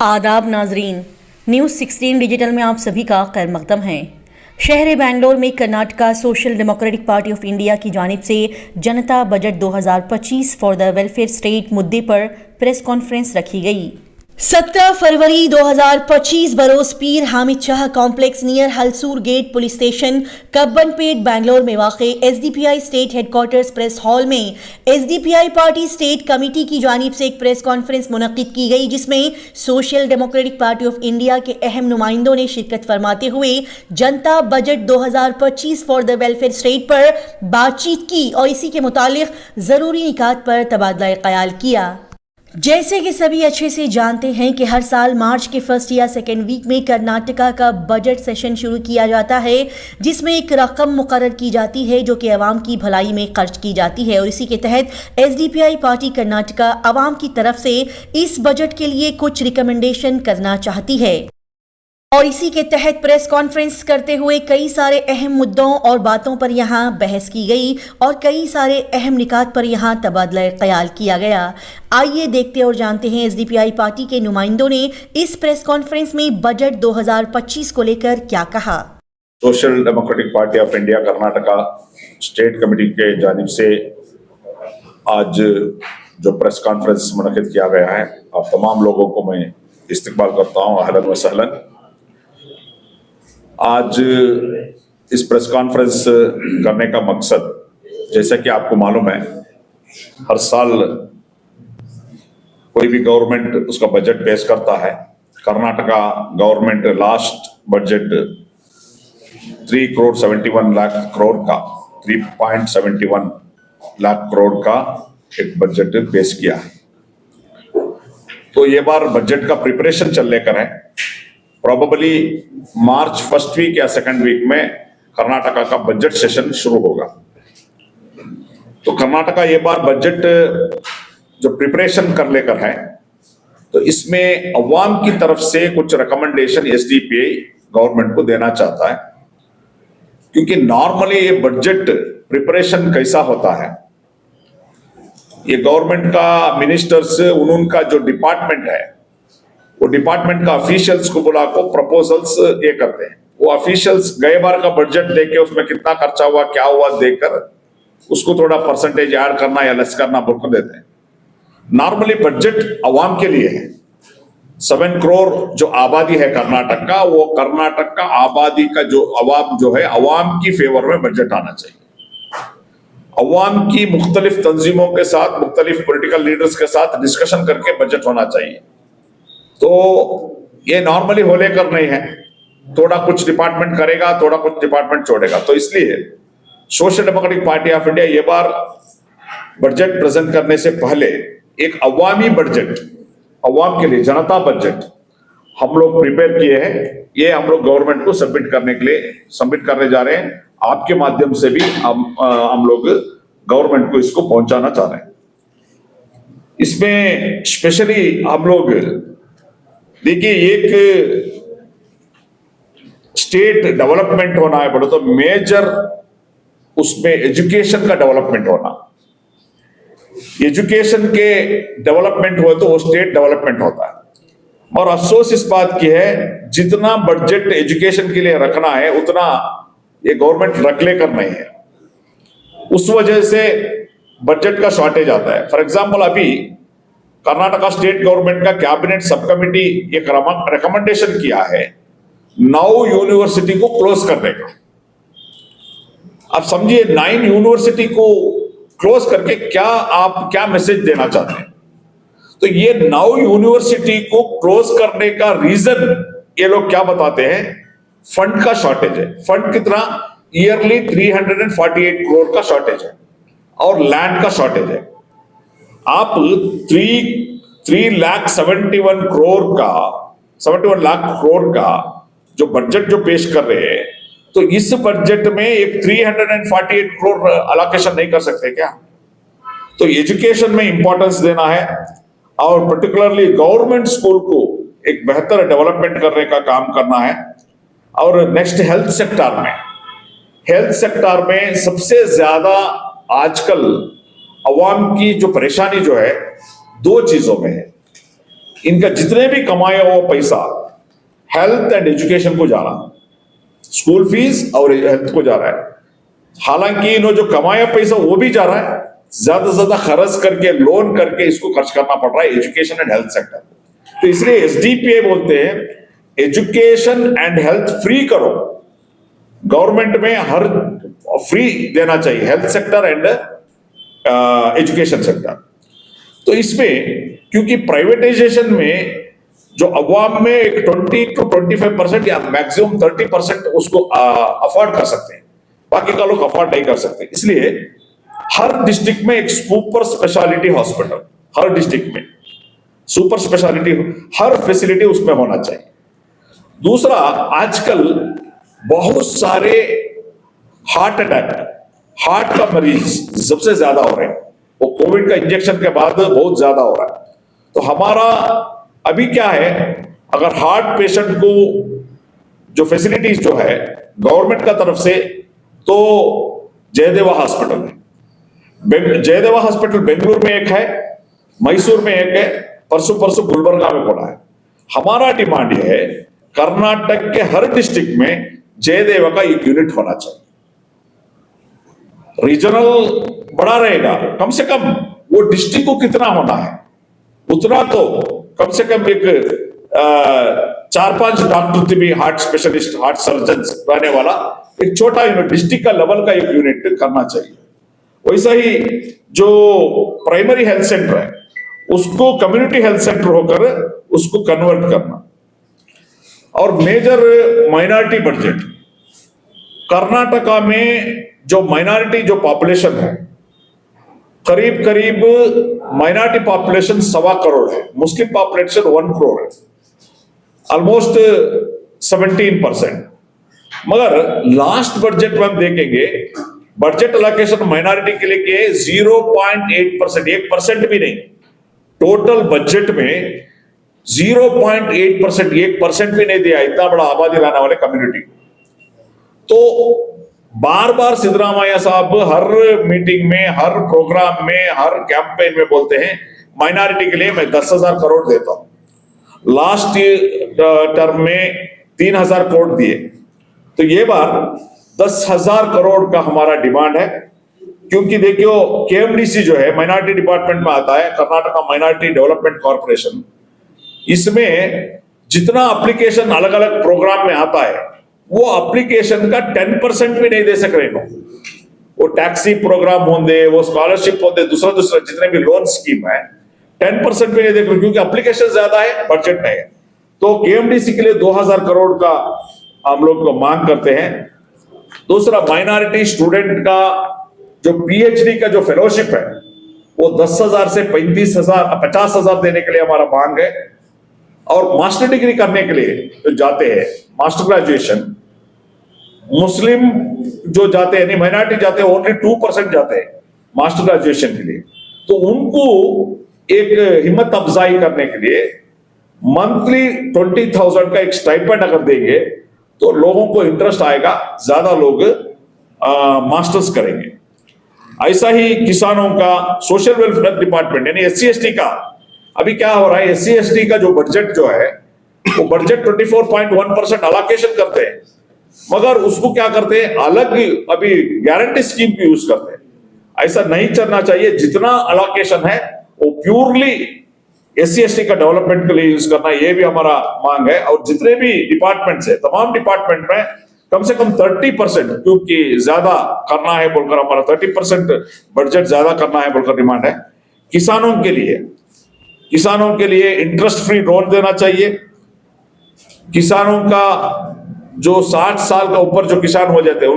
आदाब नाजरीन, news 16 digital में आप सभी का खैर मकदम है। शहर बेंगलोर में Karnataka social democratic party of India की जानिब से जनता budget 2025 for the welfare state मुद्दे पर प्रेस कॉन्फ्रेंस रखी गई। 17 फरवरी 2025 बरोज Peer Hamid Shah complex near Halasuru gate police station Cubbonpet Bangalore में वाक़े SDPI state headquarters press hall में एसडीपीआई पार्टी स्टेट कमेटी की जानिब से एक प्रेस कॉन्फ्रेंस मुनक्किद की गई, जिसमें social democratic party of India के अहम नुमाइंदों ने शिरकत फरमाते हुए जनता budget 2025 for the welfare state पर बातचीत की और इसी के मुतालिक ज़रूरी निकात पर तबादला ख्याल किया। जैसे कि सभी अच्छे से जानते हैं कि हर साल मार्च के फर्स्ट या सेकेंड वीक में कर्नाटका का बजट सेशन शुरू किया जाता है, जिसमें एक रकम मुकर्रर की जाती है जो कि अवाम की भलाई में खर्च की जाती है और इसी के तहत एसडीपीआई पार्टी कर्नाटका अवाम की तरफ से इस बजट के लिए कुछ रिकमेंडेशन करना चाहती है और इसी के तहत प्रेस कॉन्फ्रेंस करते हुए कई सारे अहम मुद्दों और बातों पर यहाँ बहस की गई और कई सारे अहम निकात पर यहाँ तबादला ख्याल किया गया। आइए देखते और जानते हैं एसडीपीआई पार्टी के नुमाइंदों ने इस प्रेस कॉन्फ्रेंस में बजट 2025 को लेकर क्या कहा। Social democratic party of India Karnataka state committee के जानिब से आज जो प्रेस कॉन्फ्रेंस मुनक्किद किया गया है, आप तमाम लोगों को मैं इस्तकबाल करता हूँ। अहलन व सहलन। आज इस प्रेस कॉन्फ्रेंस करने का मकसद, जैसा कि आपको मालूम है, हर साल कोई भी गवर्नमेंट उसका बजट पेश करता है। Karnataka government last budget 3.71 crore का 3.71 लाख करोड़ का एक बजट पेश किया है। तो ये बार बजट का प्रिपरेशन चल लेकर है। प्रोबेबली मार्च फर्स्ट वीक या सेकंड वीक में कर्नाटका का बजट सेशन शुरू होगा। तो कर्नाटका ये बार बजट जो प्रिपरेशन कर लेकर है, तो इसमें अवाम की तरफ से कुछ रिकमेंडेशन एसडीपीआई गवर्नमेंट को देना चाहता है। क्योंकि नॉर्मली ये बजट प्रिपरेशन कैसा होता है, ये गवर्नमेंट का मिनिस्टर्स उनका जो डिपार्टमेंट है, वो डिपार्टमेंट का ऑफिशियल्स को बुला को प्रपोजल्स ये करते हैं। वो ऑफिशियल्स गए बार का बजट देके उसमें कितना खर्चा हुआ क्या हुआ देखकर उसको थोड़ा परसेंटेज ऐड करना या लेस करना बोल कर देते हैं। नॉर्मली बजट अवाम के लिए है। 7 करोड़ जो आबादी है कर्नाटक का, वो कर्नाटक का आबादी का जो अवाम जो है, अवाम की फेवर में बजट आना चाहिए। अवाम की मुख्तलिफ तंजीमों के साथ, मुख्तलिफ पॉलिटिकल लीडर्स के साथ डिस्कशन करके बजट होना चाहिए। तो ये नॉर्मली हो लेकर नहीं है, थोड़ा कुछ डिपार्टमेंट करेगा, थोड़ा कुछ डिपार्टमेंट छोड़ेगा। तो इसलिए social democratic party of India ये बार बजट प्रेजेंट करने से पहले एक अवामी बजट, अवाम के लिए जनता बजट हम लोग प्रिपेयर किए हैं। ये हम लोग गवर्नमेंट को सबमिट करने के लिए सबमिट करने जा रहे हैं। आपके माध्यम से भी हम लोग गवर्नमेंट को इसको पहुंचाना चाह रहे हैं। इसमें स्पेशली हम लोग देखिए, एक स्टेट डेवलपमेंट होना है बोले तो मेजर उसमें एजुकेशन का डेवलपमेंट होना। एजुकेशन के डेवलपमेंट हो तो वो स्टेट डेवलपमेंट होता है। और अफसोस इस बात की है, जितना बजट एजुकेशन के लिए रखना है उतना ये गवर्नमेंट रख लेकर नहीं है। उस वजह से बजट का शॉर्टेज आता है। फॉर एग्जाम्पल, अभी कर्नाटका स्टेट गवर्नमेंट का कैबिनेट सब कमेटी एक रिकमेंडेशन किया है 9 यूनिवर्सिटी को क्लोज करने का। आप समझिए, 9 यूनिवर्सिटी को क्लोज करके आप क्या मैसेज देना चाहते हैं। तो ये 9 यूनिवर्सिटी को क्लोज करने का रीजन ये लोग क्या बताते हैं, फंड का शॉर्टेज है। फंड कितना, ईयरली 348 करोड़ का शॉर्टेज है और लैंड का शॉर्टेज है। आप 3,71 करोड़ का 71 लाख करोड़ का जो बजट जो पेश कर रहे हैं, तो इस बजट में एक 348 करोड़ अलोकेशन नहीं कर सकते क्या? तो एजुकेशन में इंपॉर्टेंस देना है और पर्टिकुलरली गवर्नमेंट स्कूल को एक बेहतर डेवलपमेंट करने का काम करना है। और नेक्स्ट हेल्थ सेक्टर में सबसे ज्यादा आजकल अवाम की जो परेशानी जो है 2 चीजों में है। इनका जितने भी कमाया हुआ पैसा हेल्थ एंड एजुकेशन को जा रहा है, स्कूल फीस और हेल्थ को जा रहा है। हालांकि इन्होंने जो कमाया पैसा वो भी जा रहा है, ज्यादा से ज्यादा खर्च करके लोन करके इसको खर्च करना पड़ रहा है एजुकेशन एंड हेल्थ सेक्टर। तो इसलिए एसडीपीए बोलते हैं एजुकेशन एंड हेल्थ फ्री करो, गवर्नमेंट में हर फ्री देना चाहिए health sector and education sector. तो इसमें क्योंकि प्राइवेटाइजेशन में जो अवाम में एक 20 to 25% या मैक्सिमम 30% उसको अफोर्ड कर सकते हैं, बाकी का लोग अफोर्ड नहीं कर सकते। इसलिए हर डिस्ट्रिक्ट में एक सुपर स्पेशलिटी हॉस्पिटल, हर डिस्ट्रिक्ट में सुपर स्पेशलिटी हर फैसिलिटी उसमें होना चाहिए। दूसरा, आजकल बहुत सारे हार्ट अटैक, हार्ट का मरीज सबसे ज्यादा हो रहे हैं, वो कोविड का इंजेक्शन के बाद बहुत ज्यादा हो रहा है। तो हमारा अभी क्या है, अगर हार्ट पेशेंट को जो फैसिलिटीज जो है गवर्नमेंट का तरफ से, तो जयदेवा हॉस्पिटल है, जयदेवा हॉस्पिटल बेंगलुरु में एक है, मैसूर में एक है, परसों गुलबर्गा में खोला है। हमारा डिमांड यह है कर्नाटक के हर डिस्ट्रिक्ट में जयदेवा का एक यूनिट होना चाहिए। रीजनल बड़ा रहेगा, कम से कम वो डिस्ट्रिक्ट को कितना होना है उतना, तो कम से कम एक 4-5 डॉक्टर भी, हार्ट स्पेशलिस्ट, हार्ट सर्जन रहने वाला एक छोटा यूनिट, डिस्ट्रिक्ट का लेवल का एक यूनिट करना चाहिए। वैसा ही जो प्राइमरी हेल्थ सेंटर है उसको कम्युनिटी हेल्थ सेंटर होकर उसको कन्वर्ट करना। और मेजर माइनॉरिटी बजट, कर्नाटका में जो माइनॉरिटी जो पॉपुलेशन है करीब करीब माइनॉरिटी पॉपुलेशन 1.25 करोड़ है, मुस्लिम पॉपुलेशन 1 करोड़ है, ऑलमोस्ट 17%। मगर लास्ट बजट में हम देखेंगे बजट अलोकेशन माइनॉरिटी के लिए 0.8%, 1% भी नहीं, टोटल बजट में 0.8%, 1% भी नहीं दिया इतना बड़ा आबादी रहने वाले कम्युनिटी। तो बार बार सिद्धरामैया साहब हर मीटिंग में, हर प्रोग्राम में, हर कैंपेन में बोलते हैं माइनॉरिटी के लिए मैं 10,000 करोड़ देता हूं। लास्ट टर्म में 3,000 करोड़ दिए, तो ये बार 10,000 करोड़ का हमारा डिमांड है। क्योंकि देखियो केएमडीसी जो है माइनॉरिटी डिपार्टमेंट में आता है, कर्नाटका माइनॉरिटी डेवलपमेंट कॉर्पोरेशन, इसमें जितना एप्लीकेशन अलग अलग प्रोग्राम में आता है वो एप्लीकेशन का 10% भी नहीं दे सक रहे हो। वो टैक्सी प्रोग्राम होंगे, वो स्कॉलरशिप होंगे, दूसरा जितने भी लोन स्कीम है 10% भी नहीं देख रहे, क्योंकि एप्लीकेशन ज्यादा है, बजट नहीं है। तो केएमडीसी के लिए 2,000 करोड़ का हम लोग को मांग करते हैं। दूसरा, माइनॉरिटी स्टूडेंट का जो पीएचडी का जो फेलोशिप है वो 10,000 से 50,000 देने के लिए हमारा मांग है। और मास्टर डिग्री करने के लिए जो जाते हैं, मास्टर ग्रेजुएशन, मुस्लिम जो जाते हैं, नहीं माइनॉरिटी जाते हैं, ओनली 2% जाते हैं मास्टर ग्रेजुएशन के लिए। तो उनको एक हिम्मत अफजाई करने के लिए मंथली 20,000 का एक स्टाइपेंड अगर देंगे तो लोगों को इंटरेस्ट आएगा, ज्यादा लोग मास्टर्स करेंगे। ऐसा ही किसानों का सोशल वेलफेयर डिपार्टमेंट यानी SC/ST का अभी क्या हो रहा है, SC/ST का जो बजट जो है वो बजट 24.1% अलोकेशन करते हैं, मगर उसको क्या करते हैं अलग अभी गारंटी स्कीम की यूज करते हैं। ऐसा नहीं चलना चाहिए, जितना अलोकेशन है वो प्योरली SC/ST का डेवलपमेंट के लिए यूज करना, ये भी हमारा मांग है। और जितने भी डिपार्टमेंट्स है, तमाम डिपार्टमेंट में कम से कम 30%, क्योंकि ज्यादा करना है बोलकर हमारा 30% बजट ज्यादा करना है बोलकर डिमांड है। किसानों के लिए इंटरेस्ट फ्री लोन देना चाहिए। किसानों का जो 60 साल का ऊपर जो किसान हो जाते हैं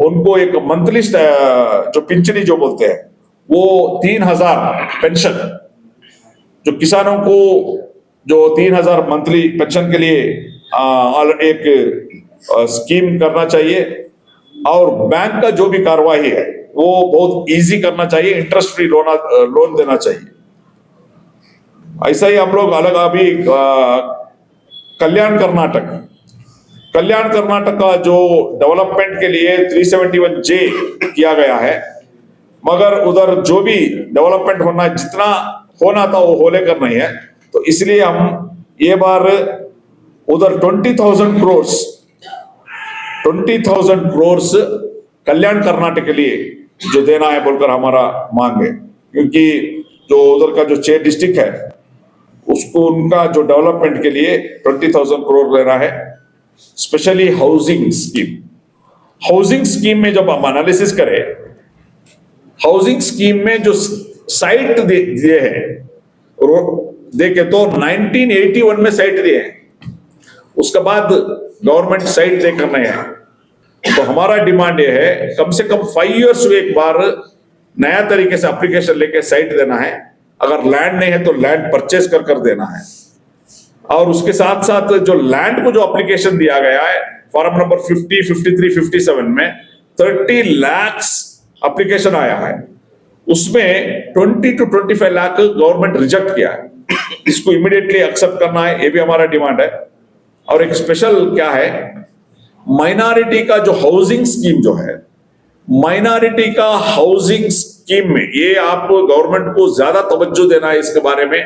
उनको एक मंथली जो पिंचनी जो बोलते हैं वो 3,000 पेंशन, जो किसानों को जो 3,000 मंथली पेंशन के लिए एक स्कीम करना चाहिए। और बैंक का जो भी कार्रवाई है वो बहुत इजी करना चाहिए, इंटरेस्ट फ्री लोन देना चाहिए। ऐसा ही हम लोग अलग अभी कल्याण कर्नाटक का जो डेवलपमेंट के लिए 371J किया गया है, मगर उधर जो भी डेवलपमेंट होना है, जितना होना था वो हो लेकर नहीं है, तो इसलिए हम ये बार उधर 20,000 क्रोर्स कल्याण कर्नाटक के लिए जो देना है बोलकर हमारा मांग है, क्योंकि जो उधर का जो 6 डिस्ट्रिक्ट है उसको उनका जो डेवलपमेंट के लिए 20,000 करोड़ देना है। स्पेशली हाउसिंग स्कीम में जब हम एनालिसिस करें, हाउसिंग स्कीम में जो साइट दिए हैं देखे तो 1981 में साइट दिए हैं, उसके बाद गवर्नमेंट साइट देकर नहीं है। तो हमारा डिमांड ये है कम से कम 5 इयर्स एक बार नया तरीके से एप्लीकेशन लेके साइट देना है। अगर लैंड नहीं है तो लैंड परचेस कर देना है, और उसके साथ साथ जो लैंड को जो एप्लीकेशन दिया गया है फॉर्म नंबर 50, 53, 57 में 30 लाख एप्लीकेशन आया है, उसमें 20 to 25 लाख गवर्नमेंट रिजेक्ट किया है। इसको इमीडिएटली एक्सेप्ट करना है, ये भी हमारा डिमांड है। और एक स्पेशल क्या है, माइनॉरिटी का जो हाउसिंग स्कीम जो है, माइनॉरिटी का हाउसिंग स्कीम में ये आप गवर्नमेंट को ज्यादा तवज्जो देना है इसके बारे में,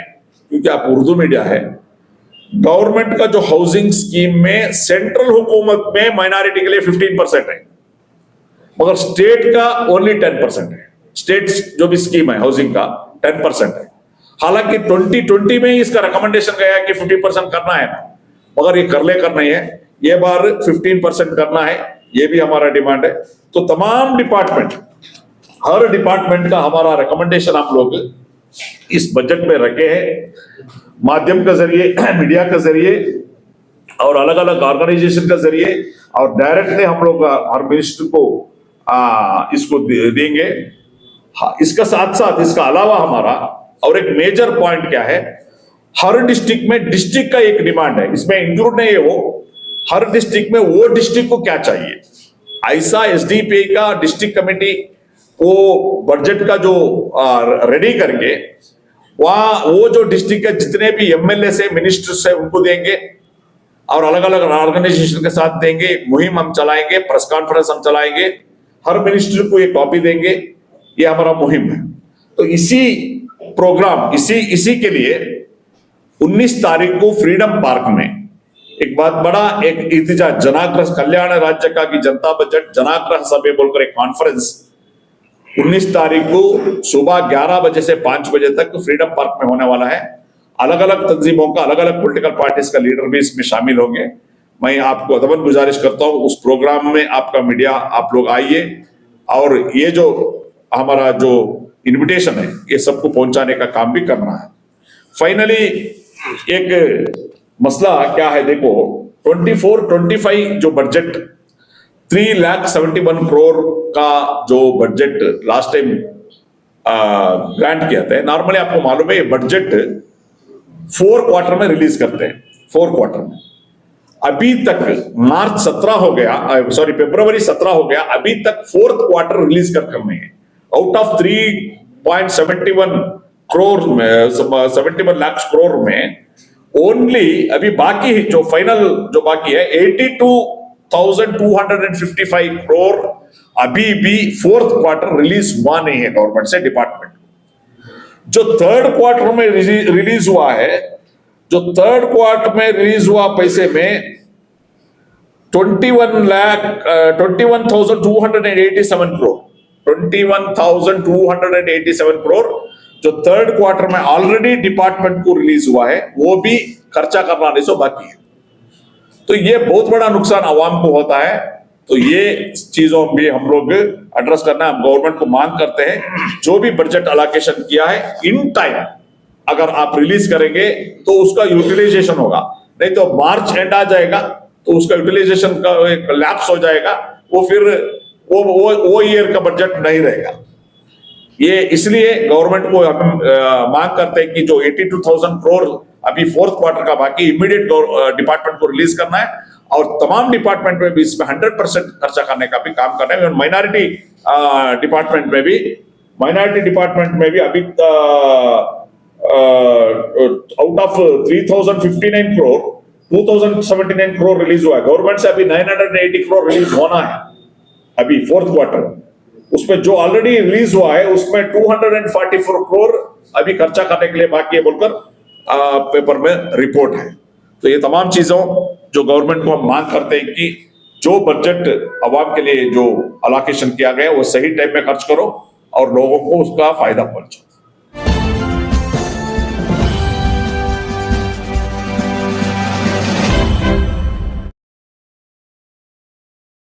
क्योंकि आप उर्दू मीडिया है। गवर्नमेंट का जो हाउसिंग स्कीम में सेंट्रल हुकूमत में माइनॉरिटी के लिए 15% है, मगर स्टेट का ओनली 10% है। स्टेट जो भी स्कीम है हाउसिंग का 10% है। हालांकि 2020 में ही इसका रिकमेंडेशन गया है कि 50% करना है, मगर ये कर लेकर नहीं है, ये बार 15% करना है, ये भी हमारा डिमांड है। तो तमाम डिपार्टमेंट, हर डिपार्टमेंट का हमारा रिकमेंडेशन आप लोग इस बजट में रखे हैं, माध्यम के जरिए, मीडिया के जरिए और अलग अलग ऑर्गेनाइजेशन के जरिए, और डायरेक्टली हम लोग हर मिनिस्टर को इसको देंगे। हाँ, इसका साथ साथ इसका अलावा हमारा और एक मेजर पॉइंट क्या है, हर डिस्ट्रिक्ट में डिस्ट्रिक्ट का एक डिमांड है, इसमें इंक्लूड नहीं है वो, हर डिस्ट्रिक्ट में वो डिस्ट्रिक्ट को क्या चाहिए, ऐसा एसडीपी का डिस्ट्रिक्ट कमेटी वो बजट का जो रेडी करके वहां वो जो डिस्ट्रिक्ट के जितने भी एमएलए से मिनिस्टर्स है उनको देंगे, और अलग अलग ऑर्गेनाइजेशन के साथ देंगे। मुहिम हम चलाएंगे, प्रेस कॉन्फ्रेंस हम चलाएंगे, हर मिनिस्टर को ये कॉपी देंगे, ये हमारा मुहिम है। तो इसी प्रोग्राम इसी के लिए 19 तारीख को फ्रीडम पार्क में एक बहुत बड़ा एक इतिजा जनाग्रह कल्याण राज्य का की जनता बजट जनाग्रह सभा बोलकर एक कॉन्फ्रेंस 19 तारीख को सुबह 11 बजे से 5 बजे तक फ्रीडम पार्क में होने वाला है। अलग अलग तंजीमों का, अलग अलग पॉलिटिकल पार्टीज का लीडर भी इसमें शामिल होंगे। मैं आपको अदबन गुजारिश करता हूं उस प्रोग्राम में आपका मीडिया आप लोग आइए, और ये जो हमारा जो इनविटेशन है ये सबको पहुंचाने का काम भी करना है। फाइनली एक मसला क्या है, देखो 24-25 जो बजट 3,71 करोड़ का जो बजट लास्ट टाइम ग्रांट किया था, नॉर्मली आपको मालूम है ये बजट 4 क्वार्टर में रिलीज करते हैं, 4 क्वार्टर में। अभी तक मार्च 17 हो गया, सॉरी फरवरी 17 हो गया, अभी तक 4th क्वार्टर रिलीज करने हैं। आउट ऑफ 3.71 करोड़ में 71 लाख करोड़ में ओनली अभी बाकी जो फाइनल जो बाकी है 82,255 करोड़ अभी भी 4th क्वार्टर रिलीज हुआ नहीं है गवर्नमेंट से, डिपार्टमेंट। जो 3rd क्वार्टर में रिलीज हुआ है, जो 3rd क्वार्टर में रिलीज हुआ पैसे में 21,287 करोड़, 21,287 करोड़ जो 3rd क्वार्टर में ऑलरेडी डिपार्टमेंट को रिलीज हुआ है, वो भी खर्चा करना नहीं सो बाकी है। तो ये बहुत बड़ा नुकसान आवाम को होता है। तो ये चीजों भी हम लोग एड्रेस करना, हम गवर्नमेंट को मांग करते हैं जो भी बजट अलोकेशन किया है इन टाइम अगर आप रिलीज करेंगे तो उसका यूटिलाइजेशन होगा, नहीं तो मार्च एंड आ जाएगा तो उसका यूटिलाइजेशन का एक लैप्स हो जाएगा, वो फिर वो ईयर का बजट नहीं रहेगा। ये इसलिए गवर्नमेंट को हम मांग करते हैं कि जो 82,000 करोड़ अभी 4th क्वार्टर का बाकी इमीडिएट डिपार्टमेंट को रिलीज करना है, और तमाम डिपार्टमेंट में भी इसमें 100% खर्चा करने का भी काम करना है। माइनॉरिटी डिपार्टमेंट में भी अभी out of 3,059 crore 2,079 crore release हुआ है। गवर्नमेंट से अभी 980 करोड़ रिलीज होना है अभी 4th क्वार्टर। उसमें जो ऑलरेडी रिलीज हुआ है उसमें 244 करोड़ अभी खर्चा करने के लिए बाकी है बोलकर पेपर में रिपोर्ट है। तो ये तमाम चीजों जो गवर्नमेंट को हम मांग करते हैं कि जो बजट अवाम के लिए जो अलोकेशन किया गया है वो सही टाइम में खर्च करो और लोगों को उसका फायदा पहुंचाओ।